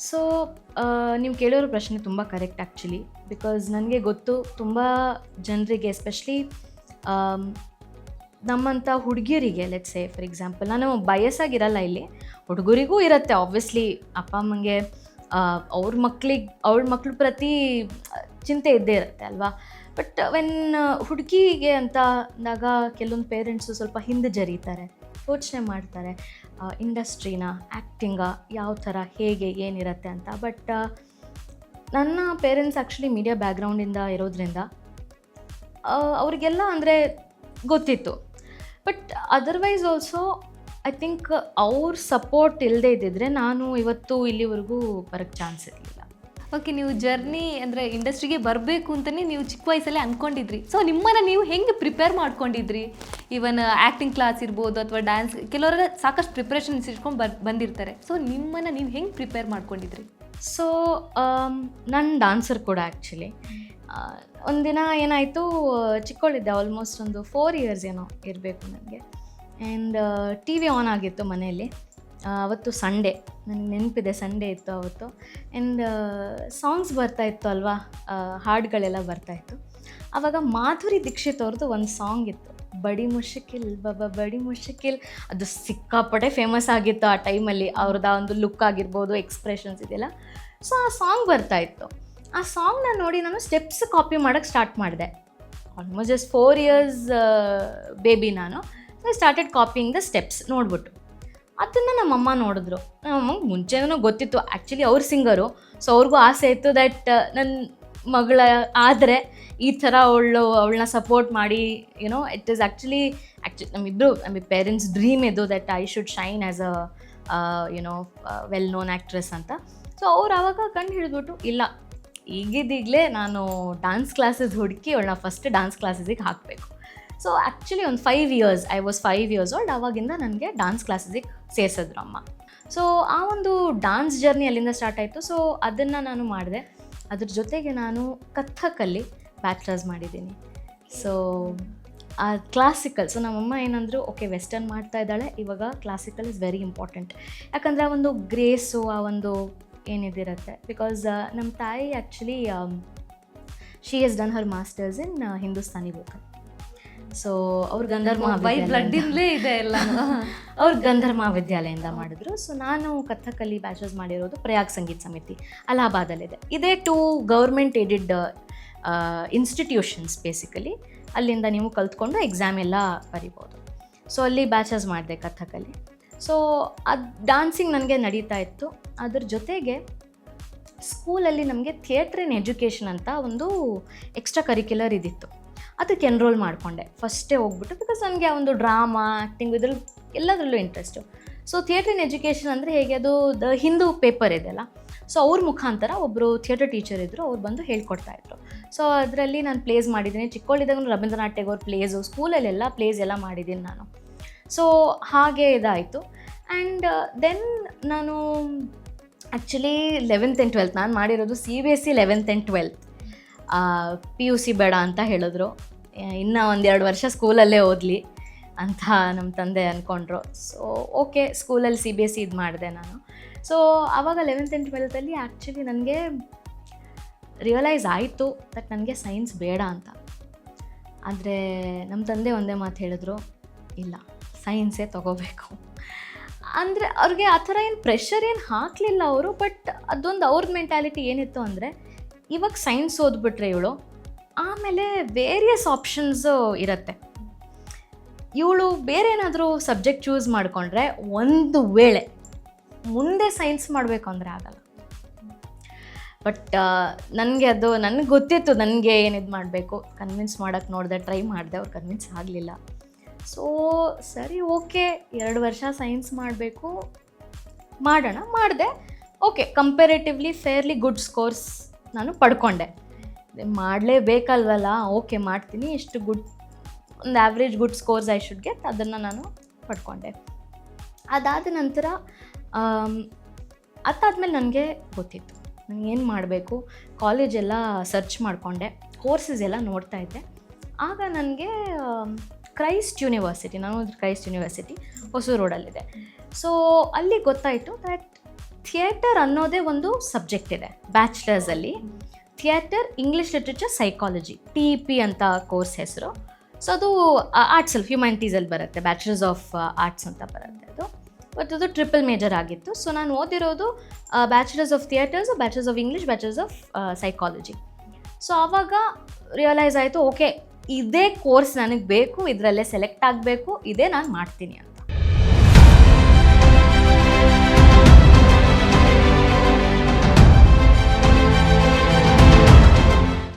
So ನೀವು ಕೇಳಿರೋ ಪ್ರಶ್ನೆ ತುಂಬ ಕರೆಕ್ಟ್ ಆ್ಯಕ್ಚುಲಿ. ಬಿಕಾಸ್ ನನಗೆ ಗೊತ್ತು ತುಂಬ ಜನರಿಗೆ ಎಸ್ಪೆಷಲಿ ನಮ್ಮಂಥ ಹುಡುಗಿಯರಿಗೆ, ಲೆಟ್ಸ್ ಸೇ ಫಾರ್ ಎಕ್ಸಾಂಪಲ್, ನಾನು ಬಯಸಾಗಿರಲ್ಲ ಇಲ್ಲಿ, ಹುಡುಗರಿಗೂ ಇರುತ್ತೆ ಆಬ್ವಿಯಸ್ಲಿ. ಅಪ್ಪ ಅಮ್ಮಂಗೆ ಅವಳ ಮಕ್ಳ ಪ್ರತಿ ಚಿಂತೆ ಇದ್ದೇ ಇರುತ್ತೆ ಅಲ್ವಾ. ಬಟ್ ವೆನ್ ಹುಡುಗಿಗೆ ಅಂತ ಅಂದಾಗ ಕೆಲವೊಂದು ಪೇರೆಂಟ್ಸು ಸ್ವಲ್ಪ ಹಿಂದೆ ಜರೀತಾರೆ, ಯೋಚನೆ ಮಾಡ್ತಾರೆ ಇಂಡಸ್ಟ್ರಿನ, ಆ್ಯಕ್ಟಿಂಗ ಯಾವ ಥರ ಹೇಗೆ ಏನಿರುತ್ತೆ ಅಂತ. ಬಟ್ ನನ್ನ ಪೇರೆಂಟ್ಸ್ ಆ್ಯಕ್ಚುಲಿ ಮೀಡಿಯಾ ಬ್ಯಾಕ್ಗ್ರೌಂಡಿಂದ ಇರೋದ್ರಿಂದ ಅವರಿಗೆಲ್ಲ ಅಂದರೆ ಗೊತ್ತಿತ್ತು. But otherwise also I think ಅವ್ರ ಸಪೋರ್ಟ್ ಇಲ್ಲದೇ ಇದ್ದಿದ್ರೆ ನಾನು ಇವತ್ತು ಇಲ್ಲಿವರೆಗೂ ಬರೋಕ್ಕೆ ಚಾನ್ಸ್ ಇರಲಿಲ್ಲ. ಓಕೆ, ನೀವು ಜರ್ನಿ ಅಂದರೆ ಇಂಡಸ್ಟ್ರಿಗೆ ಬರಬೇಕು ಅಂತಲೇ ನೀವು ಚಿಕ್ಕ ವಯಸ್ಸಲ್ಲೇ ಅಂದ್ಕೊಂಡಿದ್ರಿ. ಸೊ ನಿಮ್ಮನ್ನು ನೀವು ಹೆಂಗೆ ಪ್ರಿಪೇರ್ ಮಾಡ್ಕೊಂಡಿದ್ರಿ? ಈವನ್ ಆ್ಯಕ್ಟಿಂಗ್ ಕ್ಲಾಸ್ ಇರ್ಬೋದು ಅಥವಾ ಡ್ಯಾನ್ಸ್, ಕೆಲವರೆಲ್ಲ ಸಾಕಷ್ಟು ಪ್ರಿಪ್ರೇಷನ್ಸ್ ಇಟ್ಕೊಂಡು ಬಂದಿರ್ತಾರೆ. ಸೊ ನಿಮ್ಮನ್ನು ನೀವು ಹೆಂಗೆ ಪ್ರಿಪೇರ್ ಮಾಡ್ಕೊಂಡಿದ್ರಿ? ಸೊ ನಾನು ಡಾನ್ಸರ್ ಕೂಡ ಆ್ಯಕ್ಚುಲಿ. ಒಂದಿನ ಏನಾಯಿತು, ಚಿಕ್ಕವಳಿದ್ದೆ, ಆಲ್ಮೋಸ್ಟ್ ಒಂದು 4 years ಏನೋ ಇರಬೇಕು ನನಗೆ. ಆ್ಯಂಡ್ ಟಿ ವಿ ಆನ್ ಆಗಿತ್ತು ಮನೆಯಲ್ಲಿ. ಅವತ್ತು ಸಂಡೇ, ನನಗೆ ನೆನಪಿದೆ, ಸಂಡೇ ಇತ್ತು ಅವತ್ತು. ಆ್ಯಂಡ್ ಸಾಂಗ್ಸ್ ಬರ್ತಾಯಿತ್ತು ಅಲ್ವಾ, ಹಾಡುಗಳೆಲ್ಲ ಬರ್ತಾಯಿತ್ತು. ಆವಾಗ ಮಾಧುರಿ ದೀಕ್ಷಿತ್ ಅವ್ರದ್ದು ಒಂದು ಸಾಂಗ್ ಇತ್ತು, ಬಡಿ ಮುಷಕಿಲ್ ಬಾಬಾ ಬಡಿ ಮುಷಕಿಲ್. ಅದು ಸಿಕ್ಕಾಪಟ್ಟೆ ಫೇಮಸ್ ಆಗಿತ್ತು ಆ ಟೈಮಲ್ಲಿ. ಅವ್ರದ್ದು ಒಂದು ಲುಕ್ ಆಗಿರ್ಬೋದು, ಎಕ್ಸ್ಪ್ರೆಷನ್ಸ್ ಇದೆಲ್ಲ. ಸೊ ಆ ಸಾಂಗ್ ಬರ್ತಾಯಿತ್ತು. ಆ ಸಾಂಗ್ನ ನೋಡಿ ನಾನು ಸ್ಟೆಪ್ಸ್ ಕಾಪಿ ಮಾಡೋಕ್ಕೆ ಸ್ಟಾರ್ಟ್ ಮಾಡಿದೆ. ಆಲ್ಮೋಸ್ಟ್ ಜಸ್ಟ್ 4 years ಬೇಬಿ ನಾನು. So started copying the steps ನೋಡ್ಬಿಟ್ಟು. ಅದನ್ನು ನಮ್ಮಮ್ಮ ನೋಡಿದ್ರು. ನಮ್ಮಮ್ಮಗೆ ಮುಂಚೆನೂ ಗೊತ್ತಿತ್ತು, ಆ್ಯಕ್ಚುಲಿ ಅವ್ರ ಸಿಂಗರು. ಸೊ ಅವ್ರಿಗೂ ಆಸೆ ಇತ್ತು ದಟ್ ನನ್ನ ಮಗಳ ಆದರೆ ಈ ಥರ ಅವಳನ್ನ ಸಪೋರ್ಟ್ ಮಾಡಿ, ಯುನೋ ಇಟ್ ಈಸ್ ಆ್ಯಕ್ಚುಲಿ ನಮ್ಮಿಬ್ಬರು ಪೇರೆಂಟ್ಸ್ ಡ್ರೀಮ್ ಇದು, that I should shine as a you know well known actress ಅಂತ. ಸೊ ಅವ್ರು ಆವಾಗ ಕಂಡು ಹಿಡಿದ್ಬಿಟ್ಟು, ಇಲ್ಲ ಈಗಿದ್ದೀಗಲೇ ನಾನು ಡ್ಯಾನ್ಸ್ ಕ್ಲಾಸಸ್ ಹುಡುಕಿ ಅವಳನ್ನ ಫಸ್ಟ್ ಡ್ಯಾನ್ಸ್ ಕ್ಲಾಸಸಿಗೆ ಹಾಕಬೇಕು. ಸೊ ಆ್ಯಕ್ಚುಲಿ ಒಂದು 5 years, I was 5 years old, ಆವಾಗಿಂದ ನನಗೆ ಡ್ಯಾನ್ಸ್ ಕ್ಲಾಸಸಿಗೆ ಸೇರಿಸಿದ್ರು ಅಮ್ಮ. ಸೊ ಆ ಒಂದು ಡ್ಯಾನ್ಸ್ ಜರ್ನಿ ಅಲ್ಲಿಂದ ಸ್ಟಾರ್ಟ್ ಆಯಿತು. ಸೊ ಅದನ್ನು ನಾನು ಮಾಡಿದೆ. ಅದ್ರ ಜೊತೆಗೆ ನಾನು ಕಥಕ್ಕಲ್ಲಿ ಬ್ಯಾಚಲರ್ಸ್ ಮಾಡಿದ್ದೀನಿ. ಸೊ ಆ ಕ್ಲಾಸಿಕಲ್, ಸೊ ನಮ್ಮಮ್ಮ ಏನಂದರು, ಓಕೆ ವೆಸ್ಟರ್ನ್ ಮಾಡ್ತಾ ಇದ್ದಾಳೆ, ಇವಾಗ ಕ್ಲಾಸಿಕಲ್ ಇಸ್ ವೆರಿ ಇಂಪಾರ್ಟೆಂಟ್. ಯಾಕಂದರೆ ಆ ಒಂದು ಗ್ರೇಸು, ಆ ಒಂದು ಏನಿದಿರುತ್ತೆ. ಬಿಕಾಸ್ ನಮ್ಮ ತಾಯಿ actually she has done Har masters in Hindustani vocal. So ಅವ್ರ ಗಂಧರ್ವ ಬ್ಲಡ್ಡಿಂದಲೇ ಇದೆ ಎಲ್ಲ. ಅವ್ರ ಗಂಧರ್ವ ಮಹಾವಿದ್ಯಾಲಯದಿಂದ ಮಾಡಿದ್ರು. ಸೊ ನಾನು ಕಥಕ್ಕಲ್ಲಿ ಬ್ಯಾಚಲರ್ಸ್ ಮಾಡಿರೋದು ಪ್ರಯಾಗ್ ಸಂಗೀತ ಸಮಿತಿ, ಅಲಹಾಬಾದಲ್ಲಿದೆ. ಇದೇ 2 ಗೌರ್ಮೆಂಟ್ ಏಡೆಡ್ ಇನ್ಸ್ಟಿಟ್ಯೂಷನ್ಸ್ ಬೇಸಿಕಲಿ. ಅಲ್ಲಿಂದ ನೀವು ಕಲ್ತ್ಕೊಂಡು ಎಕ್ಸಾಮ್ ಎಲ್ಲ ಬರಿಬೋದು. ಸೊ ಅಲ್ಲಿ ಬ್ಯಾಚಲರ್ಸ್ ಮಾಡಿದೆ ಕಥಕ್ಕಲ್ಲಿ. ಸೊ ಅದು ಡಾನ್ಸಿಂಗ್ ನನಗೆ ನಡೀತಾ ಇತ್ತು. ಅದ್ರ ಜೊತೆಗೆ ಸ್ಕೂಲಲ್ಲಿ ನಮಗೆ ಥಿಯೇಟ್ರ್ ಇನ್ ಎಜುಕೇಷನ್ ಅಂತ ಒಂದು ಎಕ್ಸ್ಟ್ರಾ ಕರಿಕ್ಯುಲರ್ ಇದಿತ್ತು. ಅದಕ್ಕೆ ಎನ್ರೋಲ್ ಮಾಡಿಕೊಂಡೆ ಫಸ್ಟೇ ಹೋಗ್ಬಿಟ್ಟು. ಬಿಕಾಸ್ ನನಗೆ ಆ ಒಂದು ಡ್ರಾಮಾ, ಆ್ಯಕ್ಟಿಂಗ್ ಇದ್ರಲ್ಲಿ ಎಲ್ಲದರಲ್ಲೂ interest. So theatre in education ಅಂದರೆ ಹೇಗೆ, ಅದು ದ ಹಿಂದೂ ಪೇಪರ್ ಇದೆಯಲ್ಲ, ಸೊ ಅವ್ರ ಮುಖಾಂತರ ಒಬ್ಬರು ಥಿಯೇಟರ್ ಟೀಚರ್ ಇದ್ದರು, ಅವ್ರು ಬಂದು ಹೇಳ್ಕೊಡ್ತಾಯಿದ್ರು. ಸೊ ಅದರಲ್ಲಿ ನಾನು ಪ್ಲೇಸ್ ಮಾಡಿದ್ದೀನಿ. ಚಿಕ್ಕವಳಿದ್ದಾಗ ರವೀಂದ್ರನಾಥ್ ಟ್ಯಾಗೋರ್ ಪ್ಲೇಸು, ಸ್ಕೂಲಲ್ಲೆಲ್ಲ ಪ್ಲೇಸ್ ಎಲ್ಲ ಮಾಡಿದ್ದೀನಿ ನಾನು. ಸೊ ಹಾಗೆ ಇದಾಯಿತು. ಆ್ಯಂಡ್ ದೆನ್ ನಾನು ಆ್ಯಕ್ಚುಲಿ 11th and 12th ನಾನು ಮಾಡಿರೋದು CBSE 11th and 12th. PUC ಬೇಡ ಅಂತ ಹೇಳಿದ್ರು, ಇನ್ನೂ 1-2 ವರ್ಷ ಸ್ಕೂಲಲ್ಲೇ ಓದಲಿ ಅಂತ ನಮ್ಮ ತಂದೆ ಅಂದ್ಕೊಂಡ್ರು. ಸೊ ಓಕೆ, ಸ್ಕೂಲಲ್ಲಿ CBSE ಇದು ಮಾಡಿದೆ ನಾನು. ಸೊ ಆವಾಗ 11th and 12th ಆ್ಯಕ್ಚುಲಿ ನನಗೆ ರಿಯಲೈಸ್ ಆಯಿತು ದಟ್ ನನಗೆ ಸೈನ್ಸ್ ಬೇಡ ಅಂತ. ಆದರೆ ನಮ್ಮ ತಂದೆ ಒಂದೇ ಮಾತು ಹೇಳಿದ್ರು, ಇಲ್ಲ ಸೈನ್ಸೇ ತೊಗೋಬೇಕು ಅಂದರೆ. ಅವ್ರಿಗೆ ಆ ಥರ ಏನು ಪ್ರೆಷರ್ ಏನು ಹಾಕಲಿಲ್ಲ ಅವರು. ಬಟ್ ಅದೊಂದು ಅವ್ರದ್ದು ಮೆಂಟ್ಯಾಲಿಟಿ ಏನಿತ್ತು ಅಂದರೆ, ಇವಾಗ ಸೈನ್ಸ್ ಓದ್ಬಿಟ್ರೆ ಇವಳು ಆಮೇಲೆ ವೇರಿಯಸ್ ಆಪ್ಷನ್ಸು ಇರುತ್ತೆ, ಇವಳು ಬೇರೆ ಏನಾದರೂ ಸಬ್ಜೆಕ್ಟ್ ಚೂಸ್ ಮಾಡಿಕೊಂಡ್ರೆ ಒಂದು ವೇಳೆ ಮುಂದೆ ಸೈನ್ಸ್ ಮಾಡಬೇಕು ಅಂದರೆ ಆಗಲ್ಲ. ಬಟ್ ನನಗೆ ಗೊತ್ತಿತ್ತು ನನಗೆ ಏನಿದು ಮಾಡಬೇಕು. ಕನ್ವಿನ್ಸ್ ಮಾಡೋಕ್ಕೆ ನೋಡಿದೆ, ಟ್ರೈ ಮಾಡಿದೆ, ಅವ್ರು ಕನ್ವಿನ್ಸ್ ಆಗಲಿಲ್ಲ. ಸೊ ಸರಿ ಓಕೆ, 2 ವರ್ಷ ಸೈನ್ಸ್ ಮಾಡಬೇಕು, ಮಾಡೋಣ ಮಾಡಿದೆ. Okay, comparatively fairly good scores ನಾನು ಪಡ್ಕೊಂಡೆ. ಮಾಡಲೇಬೇಕಲ್ವಲ್ಲ, ಓಕೆ ಮಾಡ್ತೀನಿ, ಎಷ್ಟು ಗುಡ್, ಒಂದು average good scores I should get, ಅದನ್ನು ನಾನು ಪಡ್ಕೊಂಡೆ. ಅದಾದ ನಂತರ ಅದಾದಮೇಲೆ ನನಗೆ ಗೊತ್ತಿತ್ತು ನನಗೆ ಏನು ಮಾಡಬೇಕು. ಕಾಲೇಜೆಲ್ಲ ಸರ್ಚ್ ಮಾಡಿಕೊಂಡೆ, ಕೋರ್ಸಸ್ ಎಲ್ಲ ನೋಡ್ತಾ ಇದ್ದೆ. ಆಗ ನನಗೆ ಕ್ರೈಸ್ಟ್ ಯೂನಿವರ್ಸಿಟಿ, ನಾನು ಕ್ರೈಸ್ಟ್ ಯೂನಿವರ್ಸಿಟಿ ಹೊಸೂರು ರೋಡಲ್ಲಿದೆ. ಸೊ ಅಲ್ಲಿ ಗೊತ್ತಾಯಿತು ದಟ್ ಥಿಯೇಟರ್ ಅನ್ನೋದೇ ಒಂದು ಸಬ್ಜೆಕ್ಟ್ ಇದೆ ಬ್ಯಾಚುಲರ್ಸಲ್ಲಿ. Theatre, English literature, psychology, TEP ಅಂತ ಕೋರ್ಸ್ ಹೆಸರು. ಸೊ ಅದು ಆರ್ಟ್ಸಲ್ಲಿ, ಹ್ಯುಮ್ಯಾನಿಟೀಸಲ್ಲಿ ಬರುತ್ತೆ, ಬ್ಯಾಚುಲರ್ಸ್ ಆಫ್ ಆರ್ಟ್ಸ್ ಅಂತ ಬರುತ್ತೆ ಅದು. ಬಟ್ ಅದು ಟ್ರಿಪಲ್ ಮೇಜರ್ ಆಗಿತ್ತು. ಸೊ ನಾನು ಓದಿರೋದು bachelors of theatres, bachelors of English, bachelors of psychology. So ಆವಾಗ ರಿಯಲೈಸ್ ಆಯಿತು, ಓಕೆ ಇದೇ ಕೋರ್ಸ್ ನನಗೆ ಬೇಕು, ಇದರಲ್ಲೇ ಸೆಲೆಕ್ಟ್ ಆಗಬೇಕು, ಇದೇ ನಾನು ಮಾಡ್ತೀನಿ ಅಂತ.